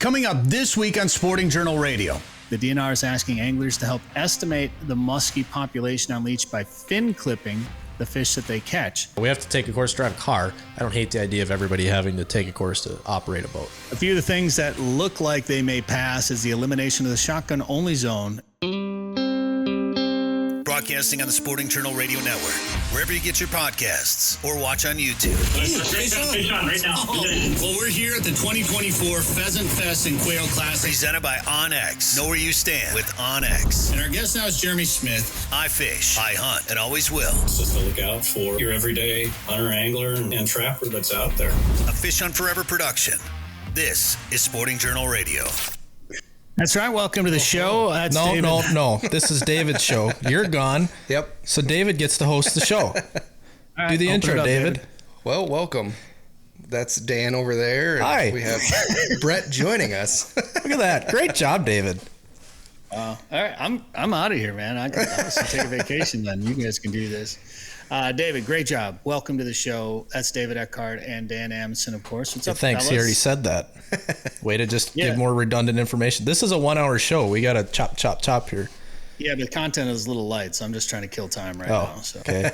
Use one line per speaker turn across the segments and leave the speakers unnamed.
Coming up this week on Sporting Journal Radio, the DNR is asking anglers to help estimate the muskie population on leech by fin clipping the fish that they catch.
We have to take a course to drive a car. I don't hate the idea of everybody having to take a course to operate a boat.
A few of the things that look like they may pass is the elimination of the shotgun-only zone. Broadcasting on the Sporting Journal Radio Network, wherever you get your podcasts or watch on YouTube.
Fish on right now.
Well, we're here at the 2024 Pheasant Fest and Quail Classic, presented by OnX. Know where you stand with OnX. And our guest now is Jeremy Smith. I fish, I hunt, and always will.
It's just to look out for your everyday hunter, angler, and trapper that's out there.
A Fish Hunt Forever production. This is Sporting Journal Radio. That's right. Welcome to the show. That's David.
No. This is David's show. You're gone.
Yep.
So David gets to host the show.
Right,
do the intro, up, David.
Well, welcome. That's Dan over there. And
hi.
We have Bret joining us.
Look at that. Great job, David.
All right. I'm out of here, man. I can take a vacation then. You guys can do this. David, great job. Welcome to the show. That's David Eckhardt and Dan Amundson, of course. What's up,
thanks.
fellas?
He already said that. Way to just give more redundant information. This is a 1 hour show. We got to chop here.
Yeah, but the content is a little light, so I'm just trying to kill time now. So.
Okay.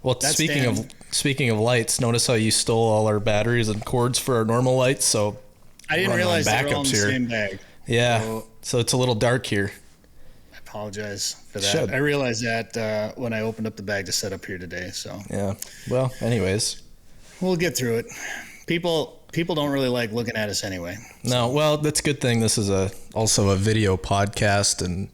Well, speaking of lights, notice how you stole all our batteries and cords for our normal lights. So
I didn't realize they were all in the same bag.
Yeah. So it's a little dark here.
I apologize for that. I realized that when I opened up the bag to set up here today. So
yeah. Well, anyways,
we'll get through it. People don't really like looking at us anyway.
So. No. Well, that's a good thing. This is also a video podcast and.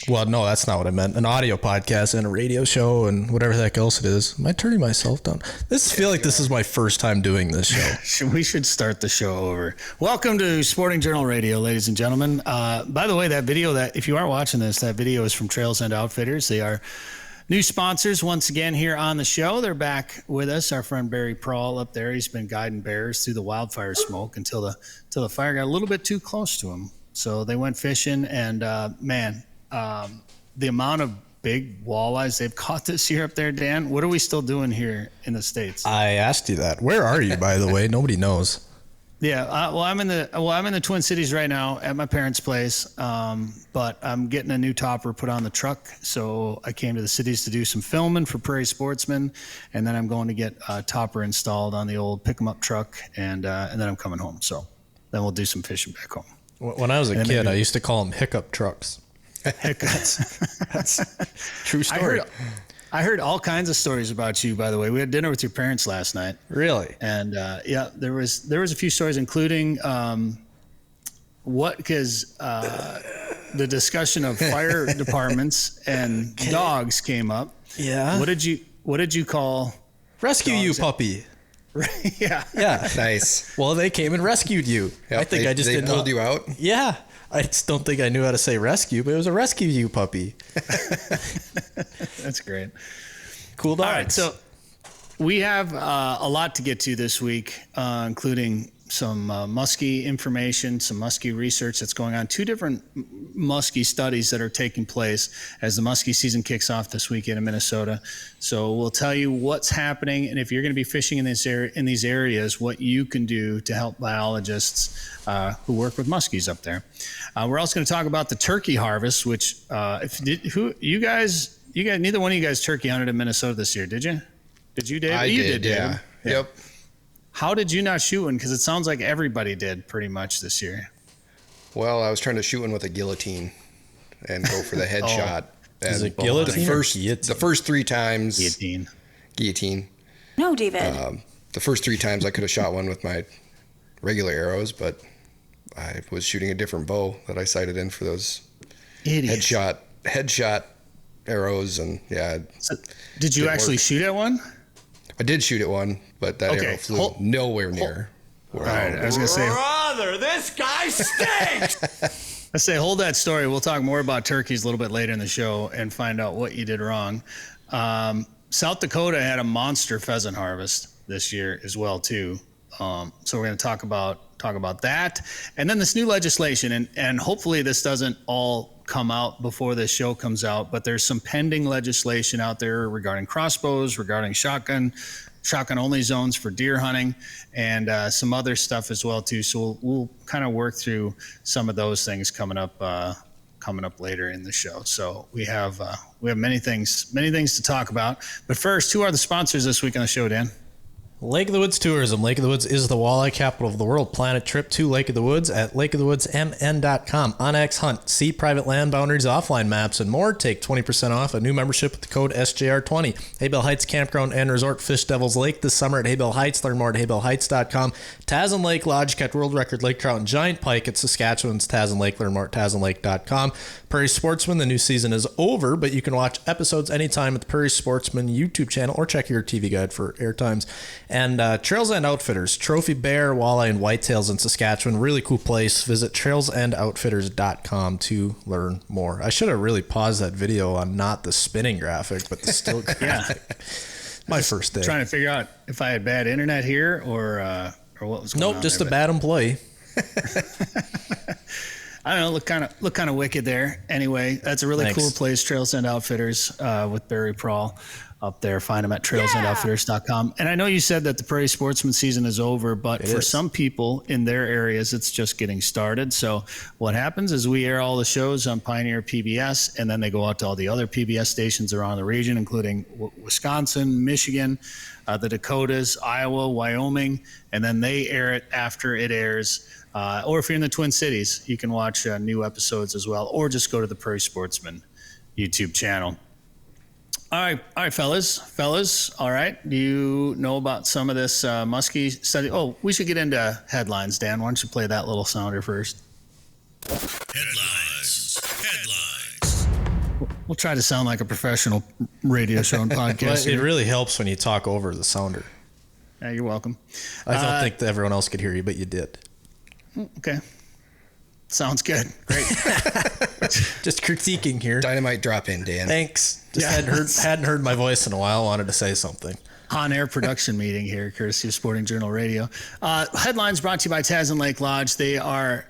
Well, no, that's not what I meant. An audio podcast and a radio show and whatever the heck else it is. Am I turning myself down? I feel like this is my first time doing this show.
We should start the show over. Welcome to Sporting Journal Radio, ladies and gentlemen. By the way, that video, if you aren't watching this, that video is from Trails End Outfitters. They are new sponsors once again here on the show. They're back with us. Our friend Barry Prawl up there, he's been guiding bears through the wildfire smoke until the fire got a little bit too close to him. So they went fishing, and the amount of big walleyes they've caught this year up there, Dan. What are we still doing here in the States?
I asked you that. Where are you, by the way? Nobody knows.
Yeah, I'm in the Twin Cities right now at my parents' place, but I'm getting a new topper put on the truck. So I came to the cities to do some filming for Prairie Sportsman, and then I'm going to get a topper installed on the old pick 'em up truck, and then I'm coming home. So then we'll do some fishing back home.
When I was a kid, I used to call them hiccup trucks.
Hiccups.
That's true story.
I heard all kinds of stories about you, by the way. We had dinner with your parents last night.
Really?
And there was a few stories, including the discussion of fire departments and dogs came up.
Yeah.
What did you call
rescue you puppy?
Yeah.
Nice.
Well, they came and rescued you.
Yep,
I think
they
didn't
pulled you out.
Yeah. I just don't think I knew how to say rescue, but it was a rescue you puppy.
That's great.
Cool dogs.
All right, so we have a lot to get to this week, including some musky information, some musky research that's going on, 2 different musky studies that are taking place as the musky season kicks off this weekend in Minnesota. So we'll tell you what's happening, and if you're going to be fishing in these areas, what you can do to help biologists who work with muskies up there. We're also going to talk about the turkey harvest, which you guys, neither one of you guys turkey hunted in Minnesota this year, did you? Did you, Dave?
You did, yeah. Yep.
How did you not shoot one? Because it sounds like everybody did pretty much this year.
Well, I was trying to shoot one with a guillotine and go for the headshot.
Is it guillotine?
The first 3 times.
Guillotine.
No, David.
The first 3 times I could have shot one with my regular arrows, but I was shooting a different bow that I sighted in for those headshot arrows, and yeah.
So did you actually shoot at one?
I did shoot at one, but that arrow flew nowhere near.
All right, I was going to say,
brother, this guy stinks.
I say, hold that story. We'll talk more about turkeys a little bit later in the show and find out what you did wrong. South Dakota had a monster pheasant harvest this year as well too. So we're going to talk about that, and then this new legislation, and hopefully this doesn't all come out before this show comes out, but there's some pending legislation out there regarding crossbows, regarding shotgun shotgun only zones for deer hunting, and some other stuff as well too. So we'll kind of work through some of those things coming up later in the show. So we have many things to talk about. But first, who are the sponsors this week on the show, Dan?
Lake of the Woods Tourism. Lake of the Woods is the walleye capital of the world. Plan a trip to Lake of the Woods at lakeofthewoodsmn.com. OnX Hunt. See private land boundaries, offline maps, and more. Take 20% off a new membership with the code SJR20. Haybell Heights Campground and Resort. Fish Devil's Lake this summer at Haybell Heights. Learn more at haybellheights.com. Tasman Lake Lodge. Catch world record lake trout and giant pike at Saskatchewan's Tasman Lake. Learn more at tasmanlake.com. Prairie Sportsman. The new season is over, but you can watch episodes anytime at the Prairie Sportsman YouTube channel or check your TV guide for air times. And Trails End Outfitters, trophy bear, walleye, and whitetails in Saskatchewan. Really cool place. Visit trailsendoutfitters.com to learn more. I should have really paused that video on not the spinning graphic, but the still graphic. My first day.
Trying to figure out if I had bad internet here or what was going on.
Nope, just
there,
a bad employee.
I don't know, look kind of wicked there. Anyway, that's a really cool place, Trails End Outfitters with Barry Prawl up there. Find them at trailsendoutfitters.com. And I know you said that the Prairie Sportsman season is over, but for some people in their areas, it's just getting started. So what happens is we air all the shows on Pioneer PBS, and then they go out to all the other PBS stations around the region, including Wisconsin, Michigan, the Dakotas, Iowa, Wyoming, and then they air it after it airs. Or if you're in the Twin Cities, you can watch new episodes as well, or just go to the Prairie Sportsman YouTube channel. All right, fellas. All right. Do you know about some of this Musky study? Oh, we should get into headlines, Dan. Why don't you play that little sounder first?
Headlines.
We'll try to sound like a professional radio show and podcast.
It really helps when you talk over the sounder.
Yeah, you're welcome.
I don't think that everyone else could hear you, but you did.
Okay. Sounds good. Great.
Just critiquing here.
Dynamite drop in, Dan.
Thanks. Just hadn't heard my voice in a while. Wanted to say something.
On-air production meeting here, courtesy of Sporting Journal Radio. Headlines brought to you by Tasman Lake Lodge. They are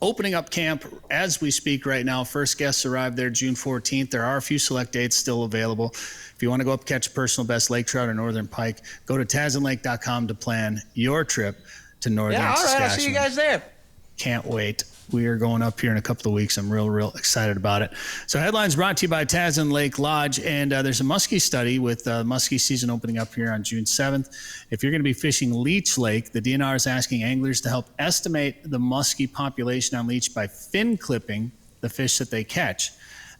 opening up camp as we speak right now. First guests arrived there June 14th. There are a few select dates still available. If you want to go up and catch a personal best lake trout or northern pike, go to tasmanlake.com to plan your trip to northern Saskatchewan.
I'll see you guys there.
Can't wait. We are going up here in a couple of weeks. I'm real excited about it. So headlines brought to you by Tasman Lake Lodge. And there's a muskie study with muskie season opening up here on June 7th. If you're going to be fishing Leech Lake, the DNR is asking anglers to help estimate the muskie population on Leech by fin clipping the fish that they catch.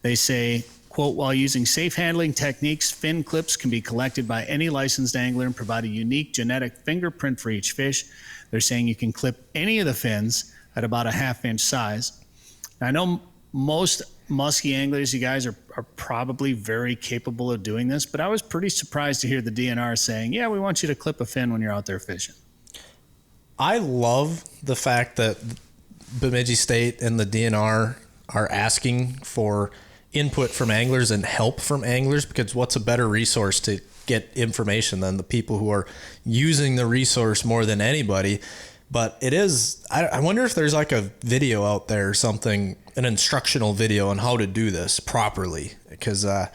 They say, quote, while using safe handling techniques, fin clips can be collected by any licensed angler and provide a unique genetic fingerprint for each fish. They're saying you can clip any of the fins at about a half-inch size. Now, I know most muskie anglers, you guys are probably very capable of doing this, but I was pretty surprised to hear the DNR saying, yeah, we want you to clip a fin when you're out there fishing.
I love the fact that Bemidji State and the DNR are asking for input from anglers and help from anglers, because what's a better resource to get information than the people who are using the resource more than anybody? But it is, I wonder if there's like a video out there or something, an instructional video on how to do this properly. Because I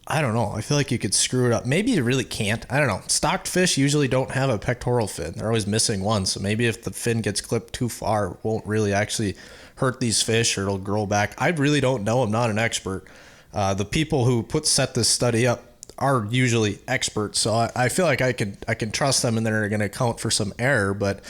don't know. I feel like you could screw it up. Maybe you really can't. I don't know. Stocked fish usually don't have a pectoral fin. They're always missing one. So maybe if the fin gets clipped too far, it won't really actually hurt these fish, or it'll grow back. I really don't know. I'm not an expert. The people who set this study up are usually experts. So I feel like I can trust them, and they're going to account for some error. But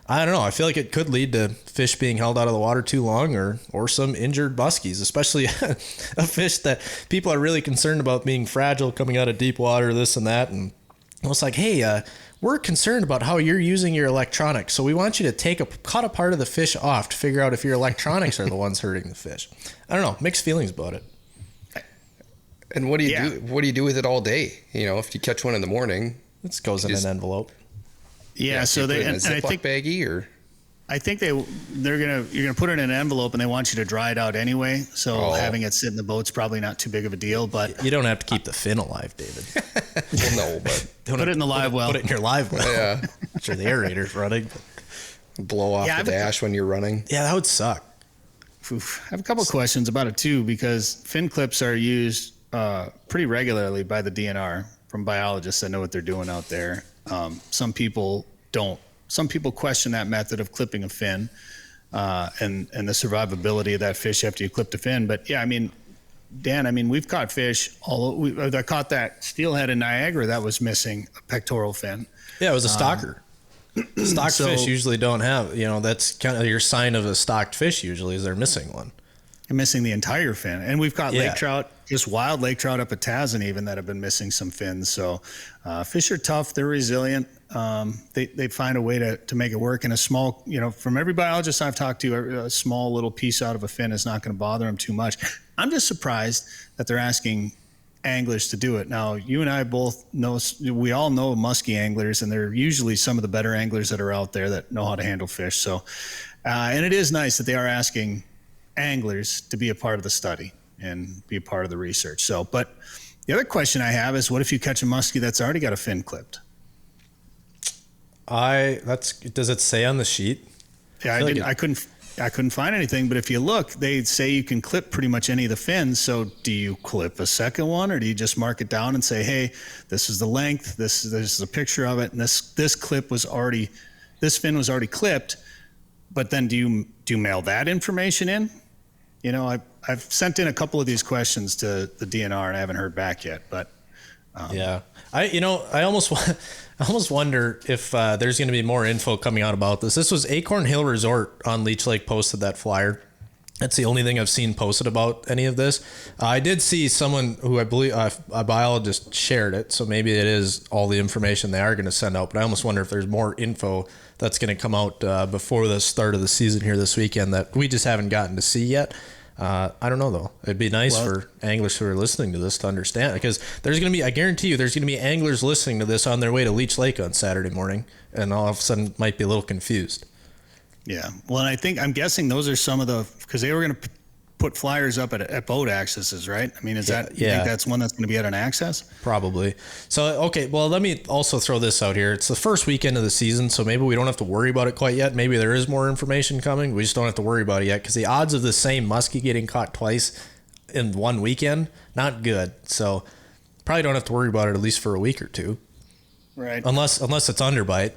I don't know. I feel like it could lead to fish being held out of the water too long, or some injured muskies, especially a fish that people are really concerned about being fragile coming out of deep water, this and that. And it's like, hey, we're concerned about how you're using your electronics. So we want you to cut a part of the fish off to figure out if your electronics are the ones hurting the fish. I don't know. Mixed feelings about it.
And what do you do? What do you do with it all day? You know, if you catch one in the morning,
it goes in an envelope.
Yeah, so they
and I think baggie, or
I think you're gonna put it in an envelope, and they want you to dry it out anyway. So having it sit in the boat's probably not too big of a deal. But
you don't have to keep the fin alive, David.
Well, no, but
put it in the live well.
Put it in your live well.
Yeah,
sure, the aerator's running.
Blow off the dash when you're running.
Yeah, that would suck.
Oof. I have a couple of questions about it too, because fin clips are used pretty regularly by the DNR from biologists that know what they're doing out there. Some people don't. Some people question that method of clipping a fin and the survivability of that fish after you clip the fin. But yeah, I mean, Dan, we've caught fish. I caught that steelhead in Niagara that was missing a pectoral fin.
Yeah, it was a stalker. Stocked fish usually don't have, that's kind of your sign of a stocked fish usually is they're missing one.
You're missing the entire fin. And we've got lake trout, just wild lake trout up at Tasman even that have been missing some fins. So fish are tough. They're resilient. They find a way to make it work. And a small, from every biologist I've talked to, a small little piece out of a fin is not going to bother them too much. I'm just surprised that they're asking anglers to do it. Now, you and I both know, we all know musky anglers, and they're usually some of the better anglers that are out there that know how to handle fish. So, and it is nice that they are asking anglers to be a part of the study and be a part of the research. So, but the other question I have is, what if you catch a muskie that's already got a fin clipped?
Does it say on the sheet?
Yeah, I couldn't find anything, but if you look, they say you can clip pretty much any of the fins. So do you clip a second one, or do you just mark it down and say, hey, this is the length, this is a picture of it, and this fin was already clipped, but then do you mail that information in? I've sent in a couple of these questions to the DNR and I haven't heard back yet, but
yeah, I almost wonder if there's going to be more info coming out about this. This was Acorn Hill Resort on Leech Lake posted that flyer. That's the only thing I've seen posted about any of this. I did see someone who I believe a biologist shared it, so maybe it is all the information they are going to send out. But I almost wonder if there's more info that's going to come out before the start of the season here this weekend that we just haven't gotten to see yet. I don't know though. It'd be nice for anglers who are listening to this to understand, because I guarantee you there's going to be anglers listening to this on their way to Leech Lake on Saturday morning and all of a sudden might be a little confused.
Yeah. Well, and I'm guessing those are some of because they were going to put flyers up at boat accesses, right? I mean, you think that's one that's going to be at an access?
Probably. So, okay, well, let me also throw this out here. It's the first weekend of the season, so maybe we don't have to worry about it quite yet. Maybe there is more information coming. We just don't have to worry about it yet, because the odds of the same muskie getting caught twice in one weekend, not good. So probably don't have to worry about it at least for a week or two.
Right.
Unless it's underbite.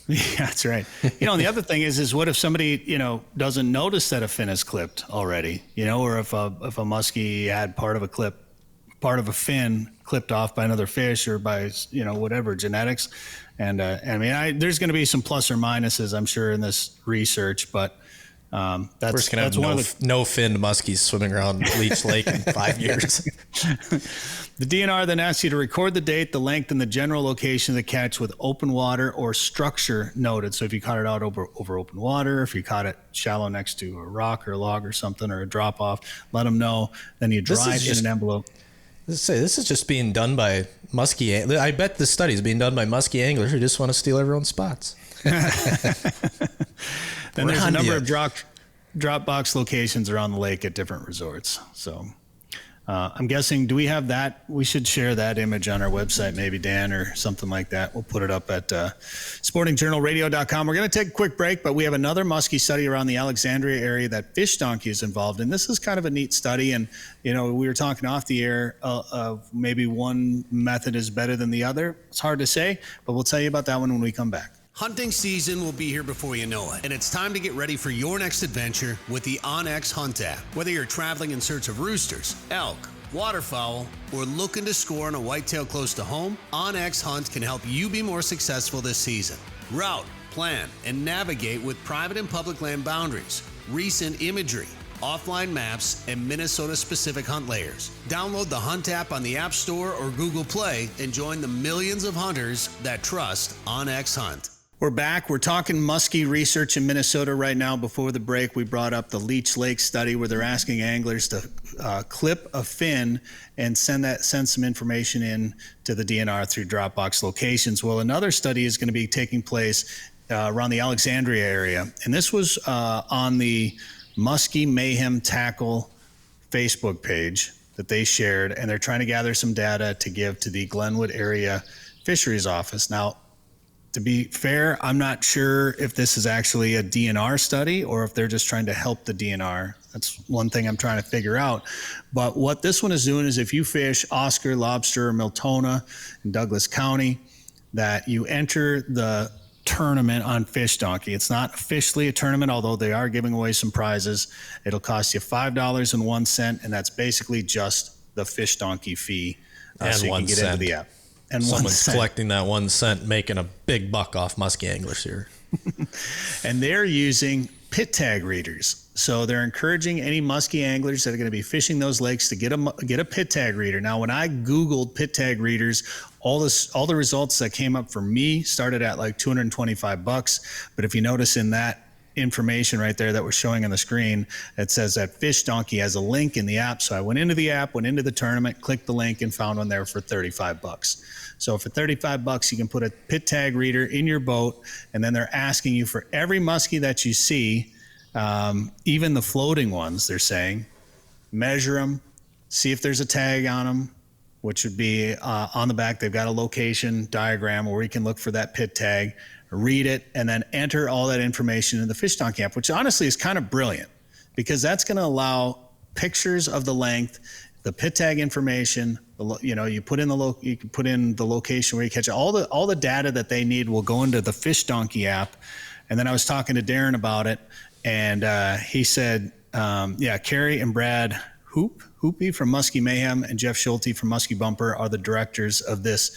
Yeah, that's right. And the other thing is what if somebody, doesn't notice that a fin is clipped already, or if a muskie had part of a fin clipped off by another fish or by, whatever genetics. And there's going to be some plus or minuses, I'm sure, in this research, but that's
one of the no fin muskies swimming around Leech Lake in 5 years.
The DNR then asks you to record the date, the length, and the general location of the catch with open water or structure noted. So if you caught it out over open water, if you caught it shallow next to a rock or a log or something, or a drop off, let them know. Then you drive in an envelope.
This is just being done by muskie. I bet this study is being done by muskie anglers who just want to steal everyone's spots.
Then there's a number of drop box locations around the lake at different resorts. So I'm guessing, do we have that? We should share that image on our website, maybe, Dan, or something like that. We'll put it up at sportingjournalradio.com. We're going to take a quick break, but we have another muskie study around the Alexandria area that Fish Donkey is involved in. This is kind of a neat study, and we were talking off the air of maybe one method is better than the other. It's hard to say, but we'll tell you about that one when we come back.
Hunting season will be here before you know it, and it's time to get ready for your next adventure with the onX Hunt app. Whether you're traveling in search of roosters, elk, waterfowl, or looking to score on a whitetail close to home, onX Hunt can help you be more successful this season. Route, plan, and navigate with private and public land boundaries, recent imagery, offline maps, and Minnesota-specific hunt layers. Download the Hunt app on the App Store or Google Play and join the millions of hunters that trust onX Hunt.
We're back. We're talking muskie research in Minnesota right now. Before the break, we brought up the Leech Lake study where they're asking anglers to clip a fin and send some information in to the DNR through Dropbox locations. Well, another study is going to be taking place around the Alexandria area, and this was on the Muskie Mayhem Tackle Facebook page that they shared, and they're trying to gather some data to give to the Glenwood Area Fisheries Office. Now, to be fair, I'm not sure if this is actually a DNR study or if they're just trying to help the DNR. That's one thing I'm trying to figure out. But what this one is doing is if you fish Oscar, lobster, or Miltona in Douglas County, that you enter the tournament on Fish Donkey. It's not officially a tournament, although they are giving away some prizes. It'll cost you $5.01, and that's basically just the Fish Donkey fee.
And
so you
1
can get
cent.
into the app. And
Someone's
1 cent.
collecting that 1 cent, making a big buck off musky anglers here.
And they're using pit tag readers. So they're encouraging any musky anglers that are going to be fishing those lakes to get a pit tag reader. Now, when I Googled pit tag readers, all the results that came up for me started at like $225. But if you notice in that information right there that we're showing on the screen, it says that Fish Donkey has a link in the app. So I went into the app, went into the tournament, clicked the link, and found one there for $35. So for $35, you can put a pit tag reader in your boat, and then they're asking you for every muskie that you see, even the floating ones, they're saying, measure them, see if there's a tag on them, which would be on the back. They've got a location diagram where you can look for that pit tag, read it, and then enter all that information in the Fish Donkey app, which honestly is kind of brilliant because that's going to allow pictures of the length, the pit tag information. You put in you can put in the location where you catch it. All the data that they need will go into the Fish Donkey app. And then I was talking to Darren about it, and he said, Carrie and Brad Hoopy from Musky Mayhem and Jeff Schulte from Musky Bumper are the directors of this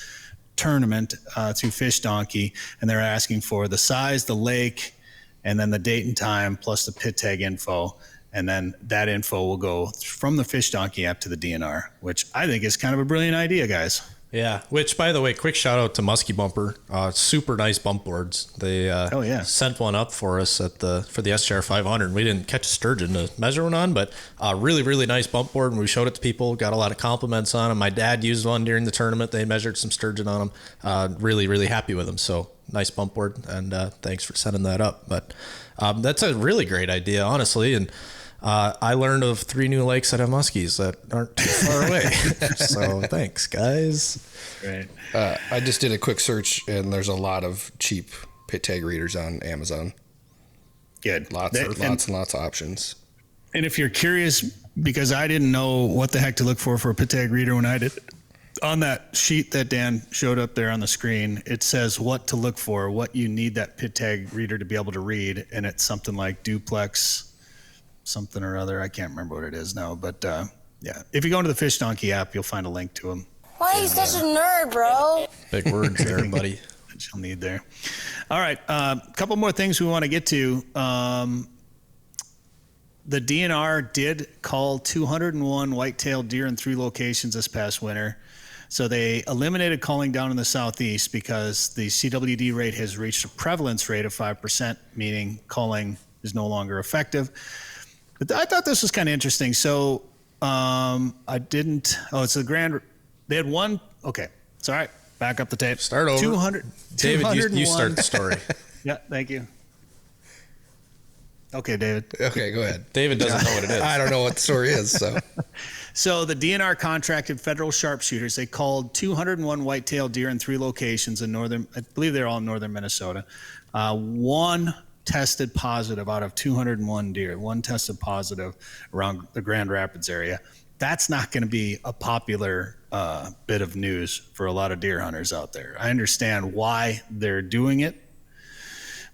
tournament through Fish Donkey, and they're asking for the size, the lake, and then the date and time, plus the pit tag info. And then that info will go from the Fish Donkey app to the DNR, which I think is kind of a brilliant idea, guys.
Yeah, which, by the way, quick shout out to Musky Bumper. Super nice bump boards. They sent one up for us for the SJR 500. We didn't catch a sturgeon to measure one on, but really, really nice bump board. And we showed it to people, got a lot of compliments on them. My dad used one during the tournament. They measured some sturgeon on them. Really, really happy with them. So nice bump board, and thanks for setting that up. But that's a really great idea, honestly. And I learned of 3 new lakes that have muskies that aren't too far away. So thanks, guys.
Right.
I just did a quick search, and there's a lot of cheap pit tag readers on Amazon.
Good.
Lots and lots of options.
And if you're curious, because I didn't know what the heck to look for a pit tag reader when I did, on that sheet that Dan showed up there on the screen, it says what to look for, what you need that pit tag reader to be able to read. And it's something like duplex something or other. I can't remember what it is now, but if you go into the Fish Donkey app, you'll find a link to them.
Why are you such a nerd, bro?
Big words there, buddy.
That you'll need there. All right, a couple more things we want to get to. The DNR did call 201 white-tailed deer in 3 locations this past winter. So they eliminated calling down in the southeast because the CWD rate has reached a prevalence rate of 5%, meaning calling is no longer effective. But I thought this was kind of interesting. So it's the grand, they had one, okay, it's all right, back up the tape.
Start over.
200,
David, you start the story.
Yeah, thank you. Okay, David.
Okay, go ahead.
David doesn't know what it is.
I don't know what the story is, so.
So the DNR contracted federal sharpshooters. They called 201 white-tailed deer in 3 locations in northern, I believe they're all in northern Minnesota. One tested positive out of 201 deer. One tested positive around the Grand Rapids area. That's not going to be a popular bit of news for a lot of deer hunters out there. I understand why they're doing it,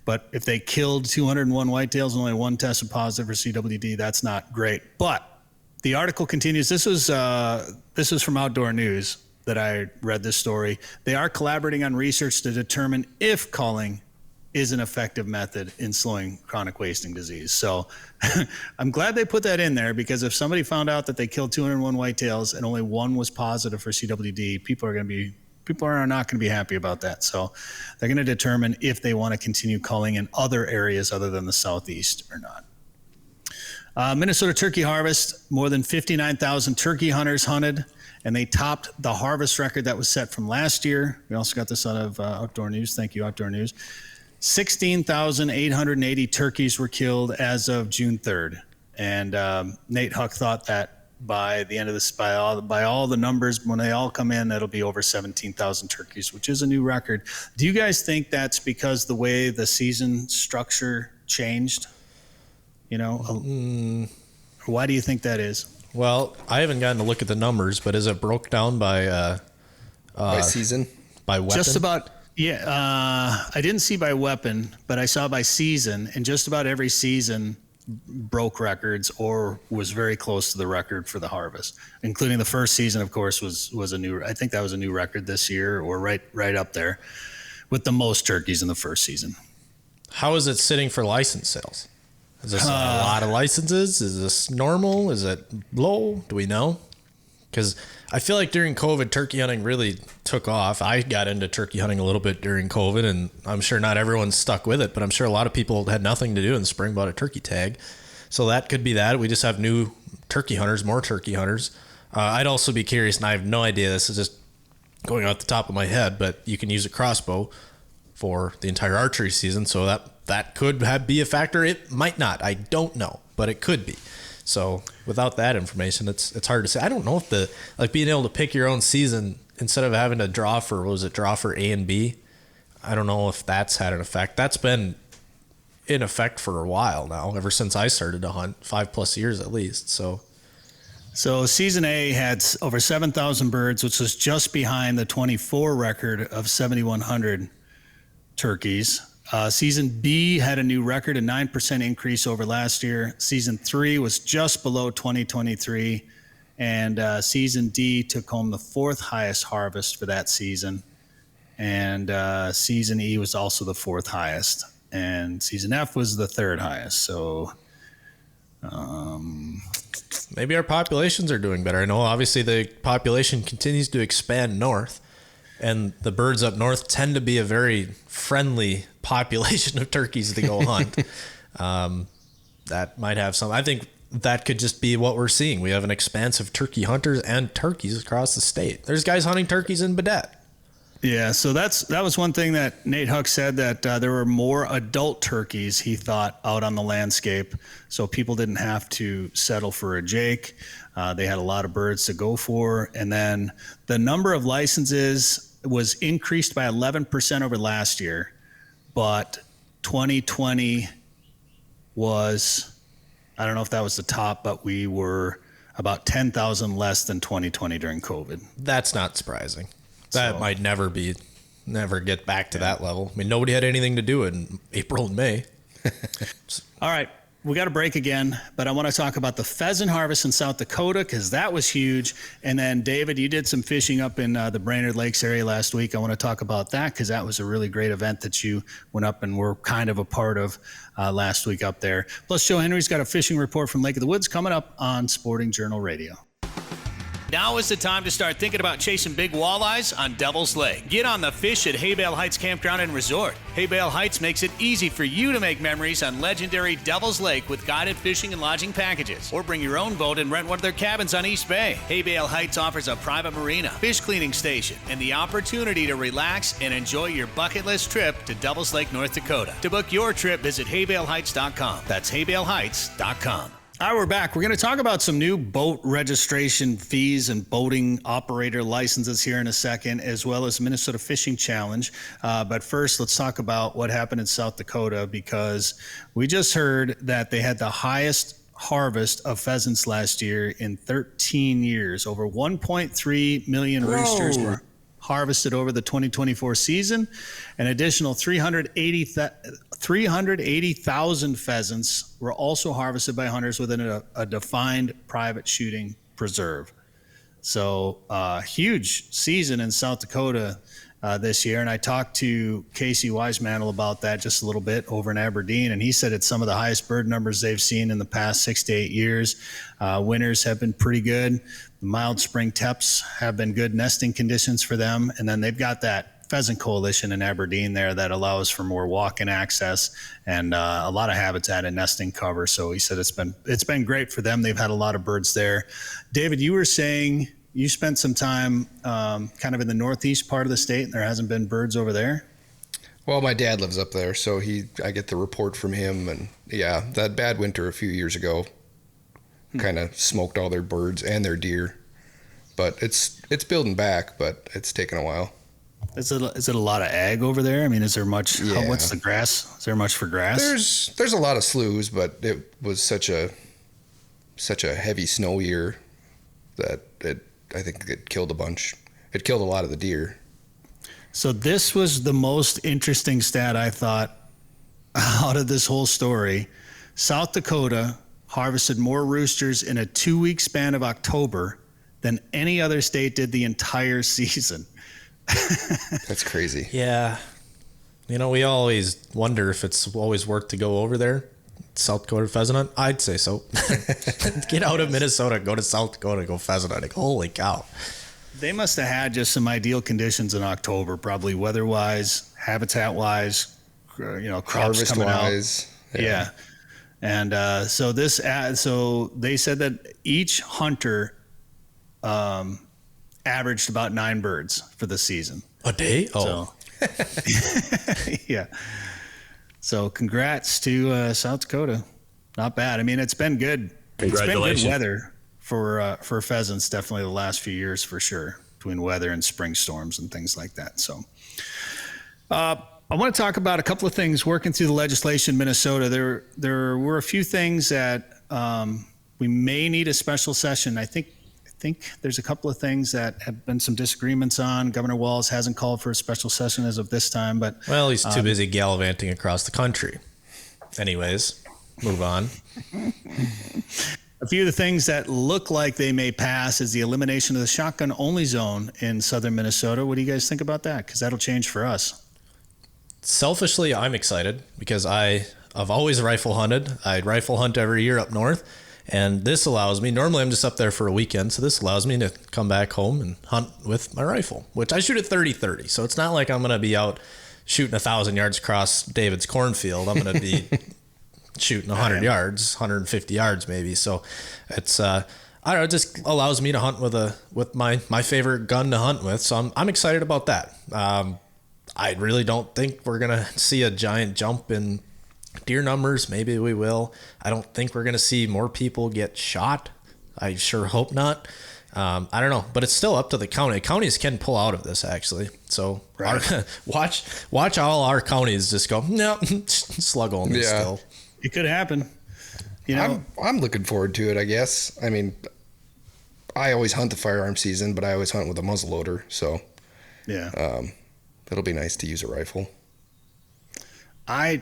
but if they killed 201 whitetails and only one tested positive for CWD, that's not great. But the article continues. This is from Outdoor News that I read this story. They are collaborating on research to determine if calling is an effective method in slowing chronic wasting disease. So I'm glad they put that in there, because if somebody found out that they killed 201 whitetails and only one was positive for CWD, people are not going to be happy about that. So they're going to determine if they want to continue culling in other areas other than the southeast or not. Minnesota turkey harvest, more than 59,000 turkey hunters hunted, and they topped the harvest record that was set from last year. We also got this out of Outdoor News. Thank you, Outdoor News. 16,880 turkeys were killed as of June 3rd. And Nate Huck thought that by the end of this, by all the numbers, when they all come in, it'll be over 17,000 turkeys, which is a new record. Do you guys think that's because the way the season structure changed? You know, why do you think that is?
Well, I haven't gotten to look at the numbers, but is it broke down by
by season?
By weapon?
Yeah, I didn't see by weapon, but I saw by season, and just about every season broke records or was very close to the record for the harvest, including the first season, of course, was a new. I think that was a new record this year, or right up there with the most turkeys in the first season.
How is it sitting for license sales? Is this a lot of licenses? Is this normal? Is it low? Do we know? Because I feel like during COVID, turkey hunting really took off. I got into turkey hunting a little bit during COVID, and I'm sure not everyone stuck with it, but I'm sure a lot of people had nothing to do in the spring, bought a turkey tag. So that could be that. We just have new turkey hunters, more turkey hunters. I'd also be curious, and I have no idea, this is just going out the top of my head, but you can use a crossbow for the entire archery season, so that could be a factor. It might not. I don't know, but it could be. So without that information, it's hard to say. I don't know if being able to pick your own season instead of having to draw for A and B. I don't know if that's had an effect. That's been in effect for a while now, ever since I started to hunt, 5+ years at least. So
season A had over 7,000 birds, which was just behind the 24 record of 7,100 turkeys. Season B had a new record, a 9% increase over last year. Season 3 was just below 2023. And Season D took home the 4th highest harvest for that season. And Season E was also the 4th highest. And Season F was the 3rd highest. So
maybe our populations are doing better. I know obviously the population continues to expand north. And the birds up north tend to be a very friendly population of turkeys to go hunt. That might have some. I think that could just be what we're seeing. We have an expanse of turkey hunters and turkeys across the state. There's guys hunting turkeys in Baudette.
Yeah, so that was one thing that Nate Huck said, that there were more adult turkeys, he thought, out on the landscape. So people didn't have to settle for a Jake. They had a lot of birds to go for. And then the number of licenses was increased by 11% over last year. But 2020 was, I don't know if that was the top, but we were about 10,000 less than 2020 during COVID.
That's not surprising. That might never get back to that level. I mean, nobody had anything to do in April and May.
All right, we got a break again, but I want to talk about the pheasant harvest in South Dakota, because that was huge. And then, David, you did some fishing up in the Brainerd Lakes area last week. I want to talk about that because that was a really great event that you went up and were kind of a part of last week up there. Plus, Joe Henry's got a fishing report from Lake of the Woods coming up on Sporting Journal Radio.
Now is the time to start thinking about chasing big walleyes on Devil's Lake. Get on the fish at Haybale Heights Campground and Resort. Haybale Heights makes it easy for you to make memories on legendary Devil's Lake with guided fishing and lodging packages. Or bring your own boat and rent one of their cabins on East Bay. Haybale Heights offers a private marina, fish cleaning station, and the opportunity to relax and enjoy your bucket list trip to Devil's Lake, North Dakota. To book your trip, visit haybaleheights.com. That's haybaleheights.com.
All right, we're back. We're going to talk about some new boat registration fees and boating operator licenses here in a second, as well as Minnesota Fishing Challenge. But first, let's talk about what happened in South Dakota, because we just heard that they had the highest harvest of pheasants last year in 13 years. Over 1.3 million roosters were harvested over the 2024 season. An additional 380,000 pheasants were also harvested by hunters within a defined private shooting preserve. So huge season in South Dakota this year. And I talked to Casey Wisemantel about that just a little bit over in Aberdeen. And he said it's some of the highest bird numbers they've seen in the past 6 to 8 years. Winters have been pretty good. The mild spring temps have been good nesting conditions for them. And then they've got that pheasant coalition in Aberdeen there that allows for more walk-in access and a lot of habitat and nesting cover. So he said it's been great for them. They've had a lot of birds there. David, you were saying you spent some time kind of in the northeast part of the state, and there hasn't been birds over there?
Well, my dad lives up there, so I get the report from him. And yeah, that bad winter a few years ago kind of smoked all their birds and their deer. But it's building back, but it's taken a while.
Is it a lot of ag over there? I mean, is there much?
Yeah.
What's the grass? Is there much for grass?
There's a lot of sloughs, but it was such a heavy snow year that I think it killed a bunch. It killed a lot of the deer.
So this was the most interesting stat I thought out of this whole story. South Dakota harvested more roosters in a 2-week span of October than any other state did the entire season.
That's crazy.
Yeah. You know, we always wonder if it's always worth to go over there. South Dakota pheasant hunt? I'd say so. Get out of Minnesota, go to South Dakota, go pheasant hunting. Holy cow.
They must have had just some ideal conditions in October, probably weather-wise, habitat-wise, crops coming
Harvest-wise.
out. Yeah. And so they said that each hunter averaged about 9 birds for the season.
A day? Oh.
So, yeah. So congrats to South Dakota. Not bad. I mean, it's been good. It's been good weather for pheasants definitely the last few years for sure, between weather and spring storms and things like that. So I want to talk about a couple of things working through the legislation in Minnesota. There were a few things that we may need a special session. I think there's a couple of things that have been some disagreements on. Governor Walz hasn't called for a special session as of this time, but
Well, he's too busy gallivanting across the country. Anyways, move on.
a few of the things that look like they may pass is the elimination of the shotgun only zone in southern Minnesota. What do you guys think about that? Because that'll change for us.
Selfishly, I'm excited because I've always rifle hunted. I rifle hunt every year up north. And this allows me, normally I'm just up there for a weekend, so this allows me to come back home and hunt with my rifle, which I shoot at 30-30. So it's not like I'm going to be out shooting 1,000 yards across David's cornfield. I'm going to be shooting 100 yards, 150 yards maybe. So it's, I don't know, it just allows me to hunt with my favorite gun to hunt with. So I'm excited about that. I really don't think we're going to see a giant jump in deer numbers. Maybe we will. I don't think we're going to see more people get shot. I sure hope not. I don't know, but it's still up to the county. Counties can pull out of this actually. So watch all our counties just go, no, slug only still.
It could happen.
I'm looking forward to it, I guess. I mean, I always hunt the firearm season, but I always hunt with a muzzleloader. So
yeah,
it'll be nice to use a rifle.
I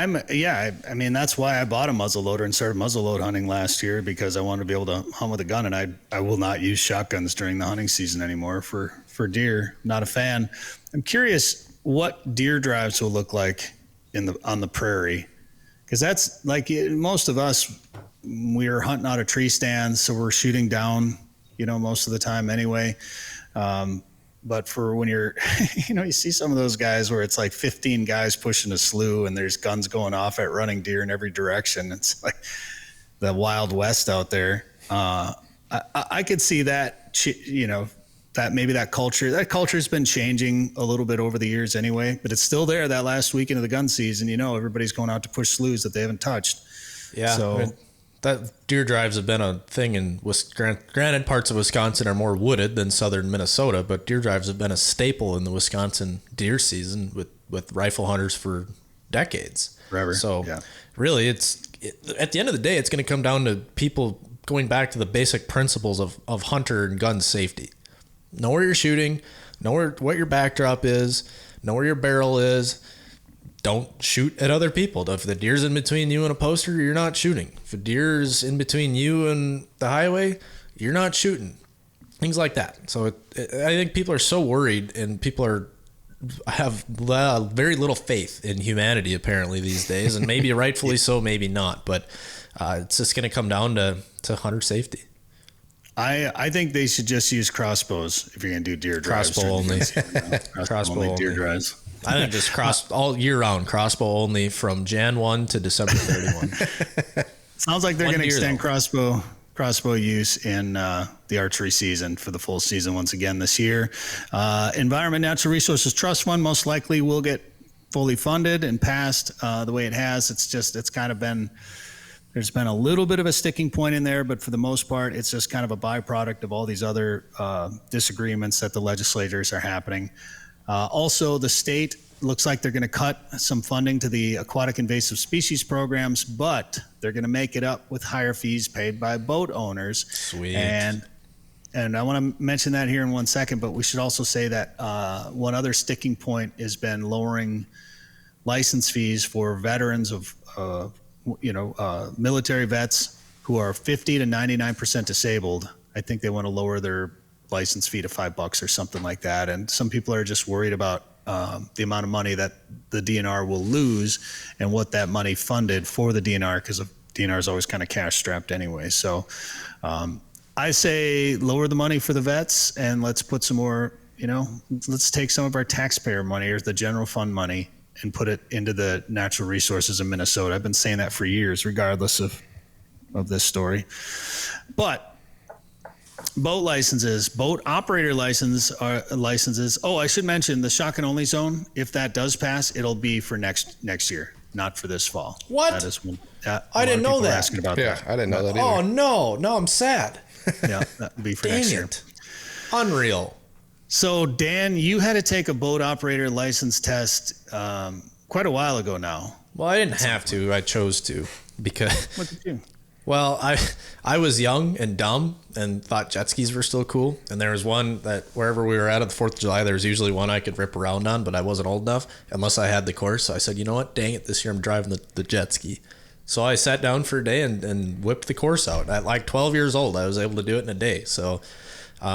mean, that's why I bought a muzzleloader and started muzzleload hunting last year, because I wanted to be able to hunt with a gun, and I will not use shotguns during the hunting season anymore for deer. Not a fan. I'm curious what deer drives will look like on the prairie, because that's like most of us, we're hunting out of tree stands, so we're shooting down, most of the time anyway. But for when you're, you see some of those guys where it's like 15 guys pushing a slough and there's guns going off at running deer in every direction. It's like the Wild West out there. I could see that, that maybe that culture's been changing a little bit over the years anyway, but it's still there that last weekend of the gun season. Everybody's going out to push sloughs that they haven't touched.
Yeah. So that deer drives have been a thing in granted parts of Wisconsin are more wooded than southern Minnesota, but deer drives have been a staple in the Wisconsin deer season with rifle hunters for decades.
Forever.
So
yeah.
Really at the end of the day, it's going to come down to people going back to the basic principles of hunter and gun safety. Know where you're shooting, know what your backdrop is, know where your barrel is. Don't shoot at other people. If the deer's in between you and a poster, you're not shooting. If a deer's in between you and the highway, you're not shooting. Things like that. So I think people are so worried, and people have very little faith in humanity apparently these days, and maybe rightfully so, maybe not. But it's just going to come down to hunter safety.
I think they should just use crossbows if you're going to do deer drives.
Crossbow only.
Crossbow only deer drives.
I think just all year round, crossbow only from Jan 1 to December 31.
Sounds like they're going to extend crossbow use in the archery season for the full season once again this year. Environment Natural Resources Trust Fund most likely will get fully funded and passed the way it has. It's kind of been, there's been a little bit of a sticking point in there, but for the most part, it's just kind of a byproduct of all these other disagreements that the legislators are happening. Also, the state looks like they're going to cut some funding to the aquatic invasive species programs, but they're going to make it up with higher fees paid by boat owners.
Sweet.
And and I want to mention that here in 1 second, but we should also say that one other sticking point has been lowering license fees for veterans of, military vets who are 50 to 99% disabled. I think they want to lower their license fee to $5 or something like that. And some people are just worried about the amount of money that the DNR will lose and what that money funded for the DNR, because the DNR is always kind of cash strapped anyway. So I say lower the money for the vets and let's put some more, let's take some of our taxpayer money or the general fund money and put it into the natural resources of Minnesota. I've been saying that for years, regardless of this story. But boat licenses, boat operator licenses. Oh, I should mention the shotgun only zone. If that does pass, it'll be for next year, not for this fall.
What?
That is when,
I didn't know that.
Asking about
Yeah,
that.
I didn't know that either.
Oh no, I'm sad.
Yeah, that'll be for
Dang
next year.
it. Unreal.
So Dan, you had to take a boat operator license test quite a while ago now.
Well, I didn't have to. I chose to because.
What did you?
Well, I was young and dumb and thought jet skis were still cool. And there was one that wherever we were at the 4th of July, there was usually one I could rip around on, but I wasn't old enough unless I had the course. So I said, you know what? Dang it. This year I'm driving the jet ski. So I sat down for a day and whipped the course out. At like 12 years old, I was able to do it in a day. So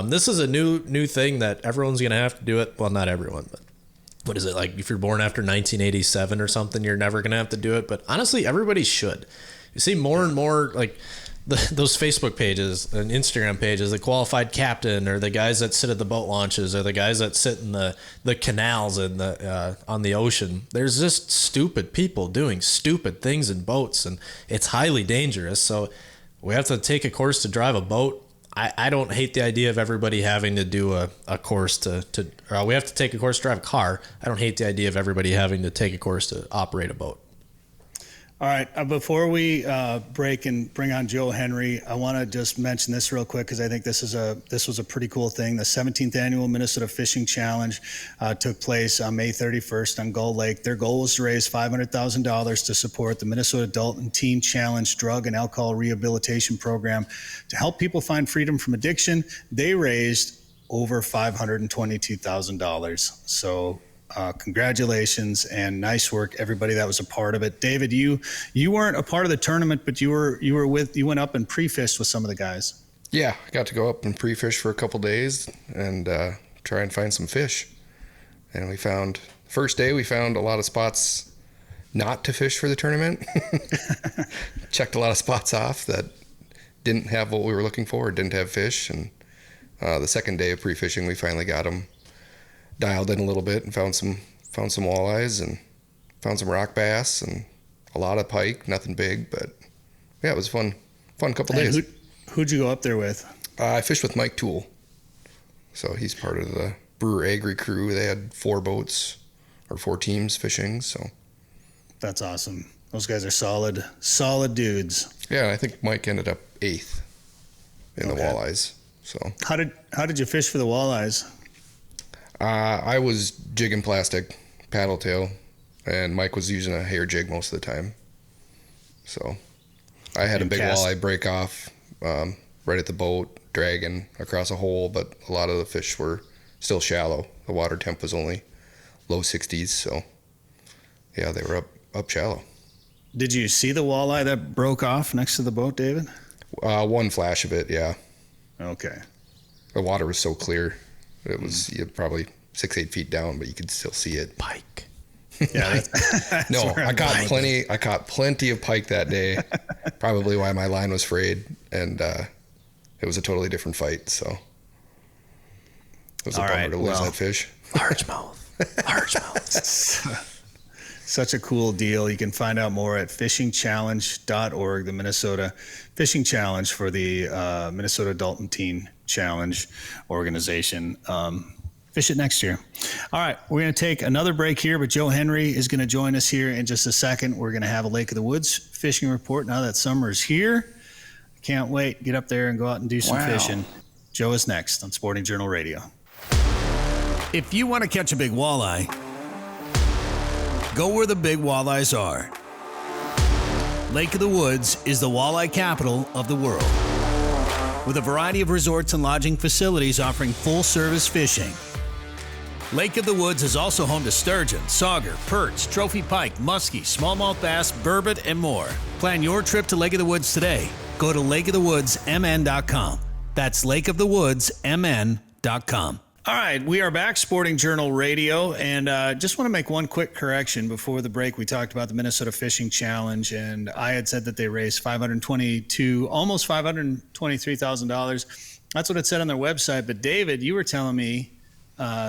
this is a new thing that everyone's going to have to do it. Well, not everyone, but what is it? Like if you're born after 1987 or something, you're never going to have to do it. But honestly, everybody should. You see more and more like those Facebook pages and Instagram pages, the qualified captain or the guys that sit at the boat launches or the guys that sit in the canals and on the ocean. There's just stupid people doing stupid things in boats, and it's highly dangerous. So we have to take a course to drive a boat. I don't hate the idea of everybody having to do a course we have to take a course to drive a car. I don't hate the idea of everybody having to take a course to operate a boat.
All right. Before we break and bring on Joe Henry, I want to just mention this real quick because I think this was a pretty cool thing. The 17th annual Minnesota Fishing Challenge took place on May 31st on Gull Lake. Their goal was to raise $500,000 to support the Minnesota Adult and Teen Challenge Drug and Alcohol Rehabilitation Program to help people find freedom from addiction. They raised over $522,000. So congratulations and nice work, everybody that was a part of it. David, you weren't a part of the tournament, but you went up and pre-fished with some of the guys.
Yeah, I got to go up and pre-fish for a couple days and try and find some fish. And first day we found a lot of spots not to fish for the tournament. Checked a lot of spots off that didn't have what we were looking for, didn't have fish. And the second day of pre-fishing, we finally got them dialed in a little bit and found some walleyes and found some rock bass and a lot of pike, nothing big, but yeah, it was fun couple days.
Who'd you go up there with?
I fished with Mike Toole. So he's part of the Brewer Agri crew. They had 4 boats or 4 teams fishing. So
that's awesome. Those guys are solid dudes.
Yeah, I think Mike ended up 8th in the walleyes. So
how did you fish for the walleyes?
I was jigging plastic, paddle tail, and Mike was using a hair jig most of the time. So I had a big walleye break off right at the boat, dragging across a hole, but a lot of the fish were still shallow. The water temp was only low 60s, so yeah, they were up shallow.
Did you see the walleye that broke off next to the boat, David?
One flash of it, yeah.
Okay.
The water was so clear. It was probably 6-8 feet down, but you could still see it.
Pike.
Yeah.
No, I caught plenty of pike that day. Probably why my line was frayed, and it was a totally different fight. So it was a bummer to lose that fish.
Largemouth.
Such a cool deal. You can find out more at fishingchallenge.org, the Minnesota Fishing Challenge for the Minnesota Adult and Teen Challenge organization. Fish it next year. All right, we're going to take another break here, but Joe Henry is going to join us here in just a second. We're going to have a Lake of the Woods fishing report now that summer's here. Can't wait. Get up there and go out and do some fishing. Joe is next on Sporting Journal Radio.
If you want to catch a big walleye, go where the big walleyes are. Lake of the Woods is the walleye capital of the world. with a variety of resorts and lodging facilities offering full-service fishing. Lake of the Woods is also home to sturgeon, sauger, perch, trophy pike, muskie, smallmouth bass, burbot, and more. Plan your trip to Lake of the Woods today. Go to lakeofthewoodsmn.com. That's lakeofthewoodsmn.com.
All right, we are back, Sporting Journal Radio, and just want to make one quick correction before the break. We talked about the Minnesota Fishing Challenge, and I had said that they raised almost $523,000. That's what it said on their website. But David, you were telling me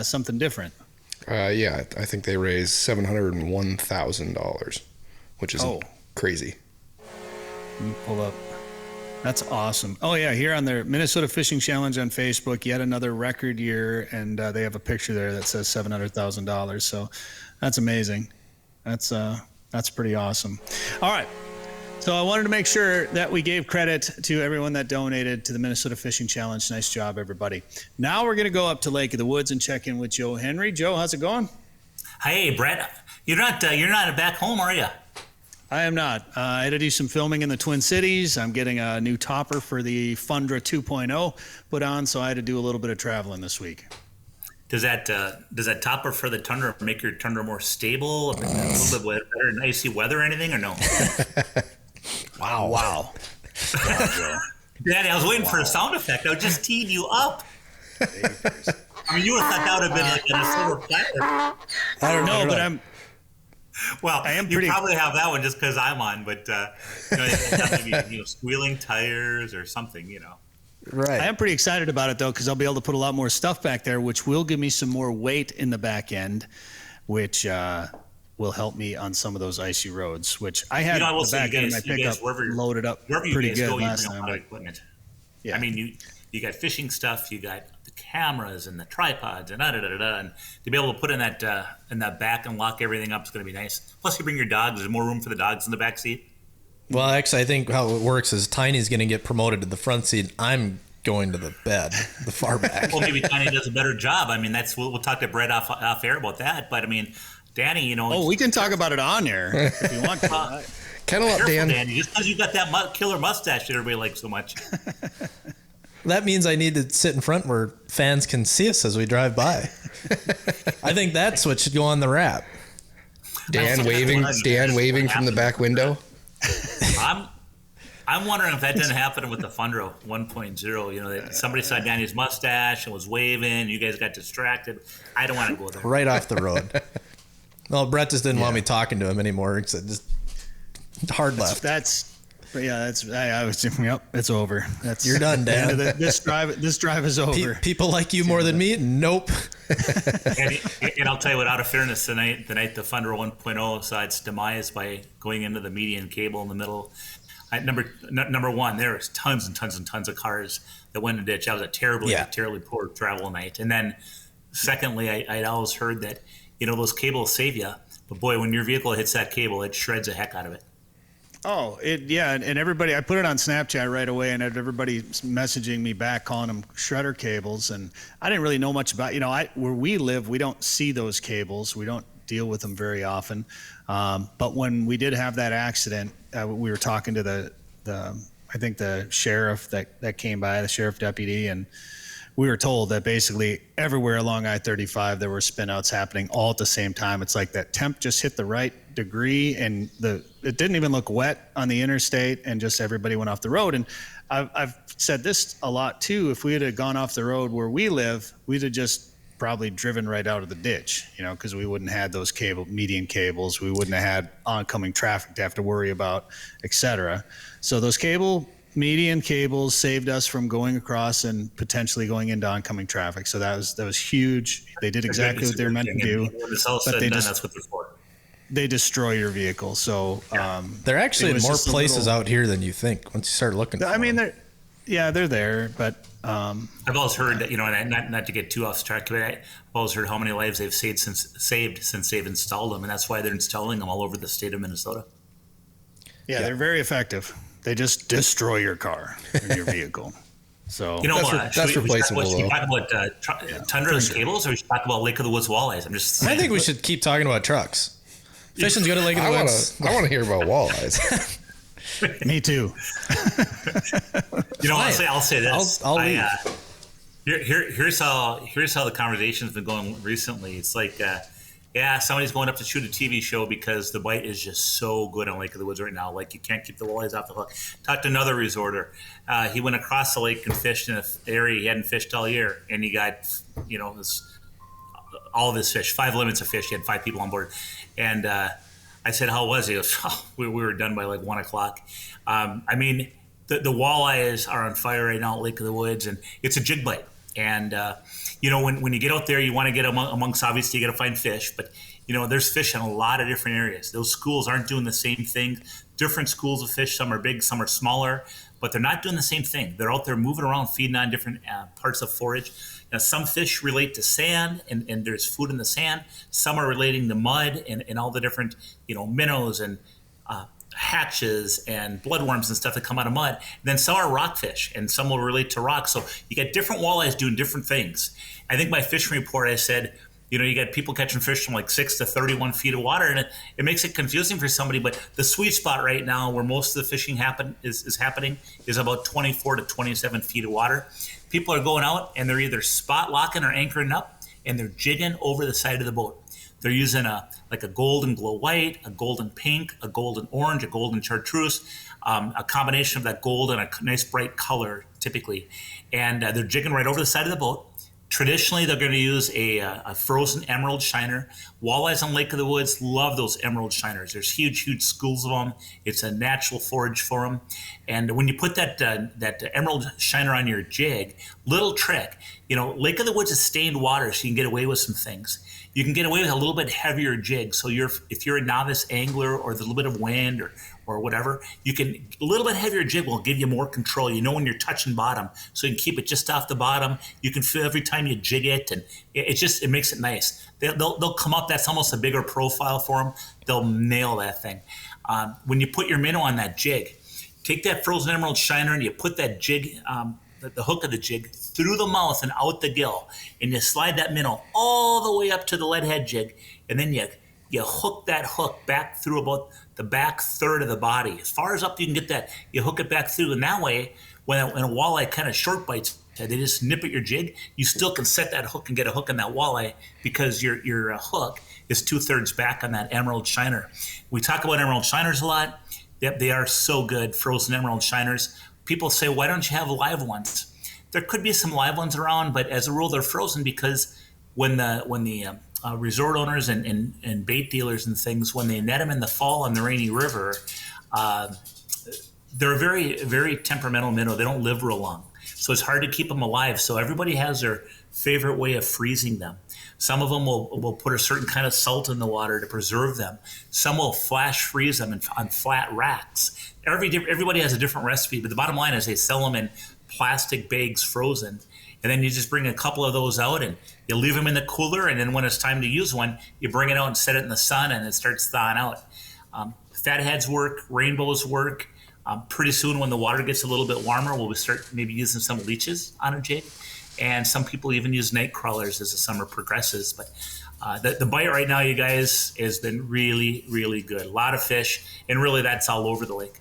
something different.
Yeah, I think they raised $701,000, which is crazy.
Let me pull up. That's awesome. Oh, yeah, here on their Minnesota Fishing Challenge on Facebook, yet another record year, and they have a picture there that says $700,000. So that's amazing. That's pretty awesome. All right. So I wanted to make sure that we gave credit to everyone that donated to the Minnesota Fishing Challenge. Nice job, everybody. Now we're going to go up to Lake of the Woods and check in with Joe Henry. Joe, how's it going?
Hey, Brett. You're not back home, are you?
I am not. I had to do some filming in the Twin Cities. I'm getting a new topper for the Fundra 2.0 put on, so I had to do a little bit of traveling this week.
Does that topper for the Tundra make your Tundra more stable, a little bit better in icy weather or anything, or no?
Wow.
Danny, I was waiting for a sound effect. I was just teeing you up. I mean, you would have thought that would have been like a silver platter.
I don't know, but
you probably have that one just because I'm on, but maybe squealing tires or something,
Right. I am pretty excited about it, though, because I'll be able to put a lot more stuff back there, which will give me some more weight in the back end, which will help me on some of those icy roads, which I had the back end of my pickup loaded up pretty good last time.
Equipment. Yeah. I mean, you got fishing stuff, you got the cameras and the tripods and and to be able to put in that back and lock everything up is going to be nice. Plus, you bring your dogs. There's more room for the dogs in the back seat.
Well, actually, I think how it works is Tiny's going to get promoted to the front seat. I'm going to the bed, the far back.
Well, maybe Tiny does a better job. I mean, we'll talk to Brett off air about that. But I mean, Danny,
we can talk about it on air if you want to.
Kind of like Danny,
just because you got that killer mustache that everybody likes so much.
That means I need to sit in front where fans can see us as we drive by. I think that's what should go on the wrap.
Dan waving from the back window.
I'm wondering if that didn't happen with the Fundra 1.0. Somebody saw Danny's mustache and was waving. You guys got distracted. I don't want to go there.
Right off the road. Well, Brett just didn't want me talking to him anymore. It's just hard left. It's over.
You're done, Dan. This drive is over.
People like you more than me? Nope.
and I'll tell you what, out of fairness, the night the Fundra 1.0 saw its demise by going into the median cable in the middle. Number one, there was tons and tons and tons of cars that went in the ditch. That was a terribly poor travel night. And then secondly, I'd always heard that, those cables save you. But boy, when your vehicle hits that cable, it shreds the heck out of it.
Oh, and everybody, I put it on Snapchat right away, and everybody messaging me back, calling them shredder cables, and I didn't really know much about, where we live, we don't see those cables, we don't deal with them very often, but when we did have that accident, we were talking to I think the sheriff that came by, the sheriff deputy, and we were told that basically everywhere along I-35 there were spinouts happening all at the same time. It's like that temp just hit the right degree, and it didn't even look wet on the interstate, and just everybody went off the road. And I've said this a lot too. If we had gone off the road where we live, we'd have just probably driven right out of the ditch, because we wouldn't have had those median cables. We wouldn't have had oncoming traffic to have to worry about, etc. So those median cables saved us from going across and potentially going into oncoming traffic. So that was huge. They did exactly what they were meant to do.
But that's what they're for.
They destroy your vehicle. So
they're actually in more places out here than you think once you start looking for them.
They're there, but
I've always heard that, not to get too off track, but I've always heard how many lives they've saved since they've installed them, and that's why they're installing them all over the state of Minnesota.
Yeah, they're very effective. They just destroy your car and your vehicle. So
that's replaceable.
Should we talk about Tundra and cables, or we should talk about Lake of the Woods walleyes? I'm just saying.
I think we should keep talking about trucks. Fishing's good at Lake of the Woods.
I want to hear about walleyes.
Me too.
I'll say this.
I'll leave.
Here's how the conversation's been going recently. It's like, somebody's going up to shoot a TV show because the bite is just so good on Lake of the Woods right now. Like, you can't keep the walleyes off the hook. Talked to another resorter. He went across the lake and fished in an area he hadn't fished all year, and he got, all of his fish, 5 limits of fish. He had 5 people on board, and I said, "How was he?" He goes, we were done by like 1 o'clock. The walleyes are on fire right now at Lake of the Woods, and it's a jig bite. And, when you get out there, you want to get amongst, obviously, you got to find fish. But, there's fish in a lot of different areas. Those schools aren't doing the same thing. Different schools of fish. Some are big, some are smaller. But they're not doing the same thing. They're out there moving around, feeding on different parts of forage. Now, some fish relate to sand, and there's food in the sand. Some are relating to mud and all the different, minnows and hatches and bloodworms and stuff that come out of mud. And then some are rockfish, and some will relate to rocks. So you got different walleyes doing different things. I think my fishing report, I said, you got people catching fish from like 6 to 31 feet of water, and it makes it confusing for somebody. But the sweet spot right now, where most of the fishing is happening, is about 24 to 27 feet of water. People are going out, and they're either spot locking or anchoring up, and they're jigging over the side of the boat. They're using a golden glow white, a golden pink, a golden orange, a golden chartreuse, a combination of that gold and a nice bright color, typically. And they're jigging right over the side of the boat. Traditionally, they're going to use a frozen emerald shiner. Walleyes on Lake of the Woods love those emerald shiners. There's huge, huge schools of them. It's a natural forage for them. And when you put that emerald shiner on your jig, little trick, Lake of the Woods is stained water, so you can get away with some things. You can get away with a little bit heavier jig. So if you're a novice angler or there's a little bit of wind or whatever, a little bit heavier jig will give you more control. When you're touching bottom, so you can keep it just off the bottom. You can feel every time you jig it, and it makes it nice. They'll come up. That's almost a bigger profile for them. They'll nail that thing. When you put your minnow on that jig, take that frozen emerald shiner and you put that jig, the hook of the jig, through the mouth and out the gill, and you slide that minnow all the way up to the lead head jig, and then you hook that hook back through about the back third of the body. As far as up you can get that, you hook it back through, and that way, when a walleye kind of short bites, they just nip at your jig, you still can set that hook and get a hook in that walleye because your hook is 2/3 back on that emerald shiner. We talk about emerald shiners a lot. They are so good, frozen emerald shiners. People say, why don't you have live ones? There could be some live ones around, but as a rule, they're frozen because when the resort owners and bait dealers and things, when they net them in the fall on the Rainy River, they're a very, very temperamental minnow. They don't live real long. So it's hard to keep them alive. So everybody has their favorite way of freezing them. Some of them will put a certain kind of salt in the water to preserve them. Some will flash freeze them on flat racks. Everybody has a different recipe, but the bottom line is they sell them in plastic bags frozen, and then you just bring a couple of those out and you leave them in the cooler, and then when it's time to use one, you bring it out and set it in the sun, and it starts thawing out. Fatheads work, rainbows work. Pretty soon, when the water gets a little bit warmer, we'll start maybe using some leeches on a jig, and some people even use night crawlers as the summer progresses. But the bite right now, you guys, has been really, really good. A lot of fish, and really that's all over the lake.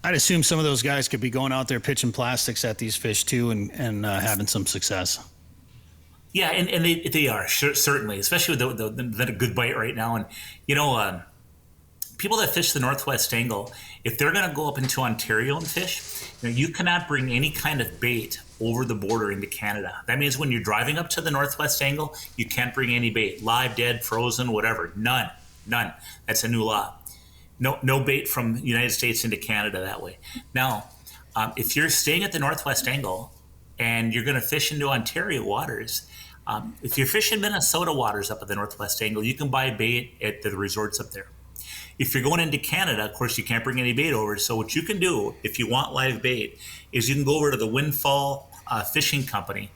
I'd assume some of those guys could be going out there pitching plastics at these fish too, and having some success.
Yeah, and they are certainly, especially with the good bite right now. And people that fish the Northwest Angle, if they're going to go up into Ontario and fish, you cannot bring any kind of bait over the border into Canada. That means when you're driving up to the Northwest Angle, you can't bring any bait, live, dead, frozen, whatever. None. That's a new law. No bait from the United States into Canada that way. Now, if you're staying at the Northwest Angle and you're going to fish into Ontario waters, if you're fishing Minnesota waters up at the Northwest Angle, you can buy bait at the resorts up there. If you're going into Canada, of course, you can't bring any bait over. So what you can do, if you want live bait, is you can go over to the Windfall Fishing Company,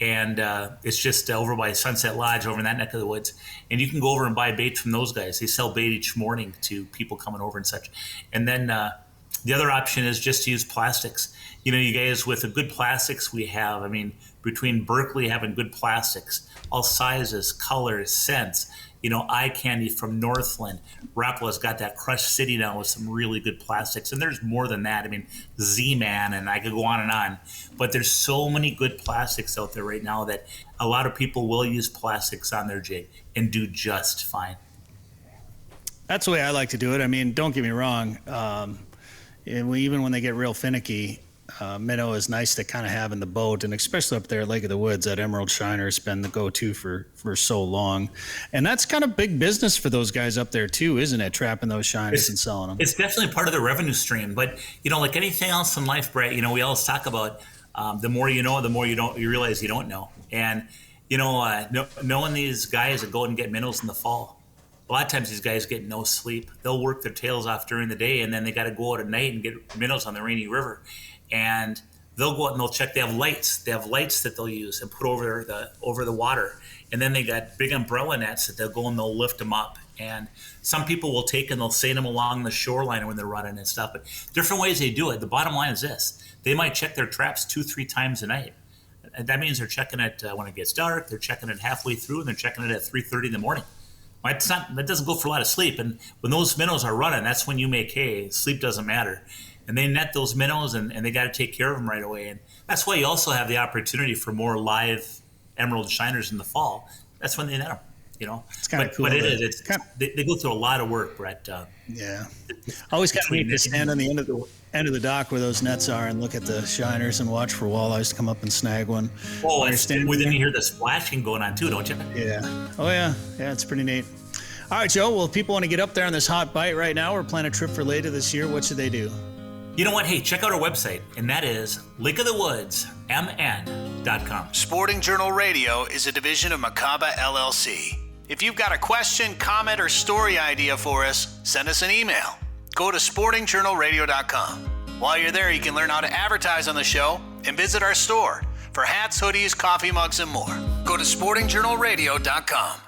and it's just over by Sunset Lodge over in that neck of the woods. And you can go over and buy bait from those guys. They sell bait each morning to people coming over and such. And then The other option is just to use plastics. You know, you guys, with the good plastics we have, I mean, between Berkeley having good plastics, all sizes, colors, scents, you know, eye candy from Northland. Rapala's got that Crush City now with some really good plastics. And there's more than that. I mean, Z-Man, and I could go on and on. But there's so many good plastics out there right now that a lot of people will use plastics on their jig and do just fine.
That's the way I like to do it. I mean, don't get me wrong. Even when they get real finicky, minnow is nice to kind of have in the boat, and especially up there at Lake of the Woods, that emerald shiner has been the go-to for so long. And that's kind of big business for those guys up there too, isn't it? Trapping those shiners and selling them.
It's definitely part of the revenue stream. But, you know, like anything else in life, Brett, you know, we always talk about the more you know, the more you realize you don't know. And, you know, knowing these guys that go and get minnows in the fall, a lot of times these guys get no sleep. They'll work their tails off during the day, and then they got to go out at night and get minnows on the Rainy River. And they'll go out and they'll check. They have lights. They have lights that they'll use and put over the water. And then they got big umbrella nets that they'll go and they'll lift them up. And some people will take and they'll seine them along the shoreline when they're running and stuff. But different ways they do it. The bottom line is this: they might check their traps 2-3 times a night. And that means they're checking it when it gets dark. They're checking it halfway through, and they're checking it at 3:30 in the morning. That doesn't go for a lot of sleep. And when those minnows are running, that's when you make hay. Sleep doesn't matter. And they net those minnows, and they got to take care of them right away. And that's why you also have the opportunity for more live emerald shiners in the fall. That's when they net them, you know.
It's kind of cool.
But they go through a lot of work, Brett.
Yeah. Always kind of neat to stand on the end of the dock where those nets are and look at the shiners and watch for walleyes to come up and snag one.
Oh, and then you hear the splashing going on too, don't you?
Yeah. Oh, yeah. Yeah, it's pretty neat. All right, Joe. Well, if people want to get up there on this hot bite right now or plan a trip for later this year, what should they do?
You know what? Hey, check out our website, and that is lakeofthewoodsmn.com.
Sporting Journal Radio is a division of Macaba LLC. If you've got a question, comment, or story idea for us, send us an email. Go to sportingjournalradio.com. While you're there, you can learn how to advertise on the show and visit our store for hats, hoodies, coffee mugs, and more. Go to sportingjournalradio.com.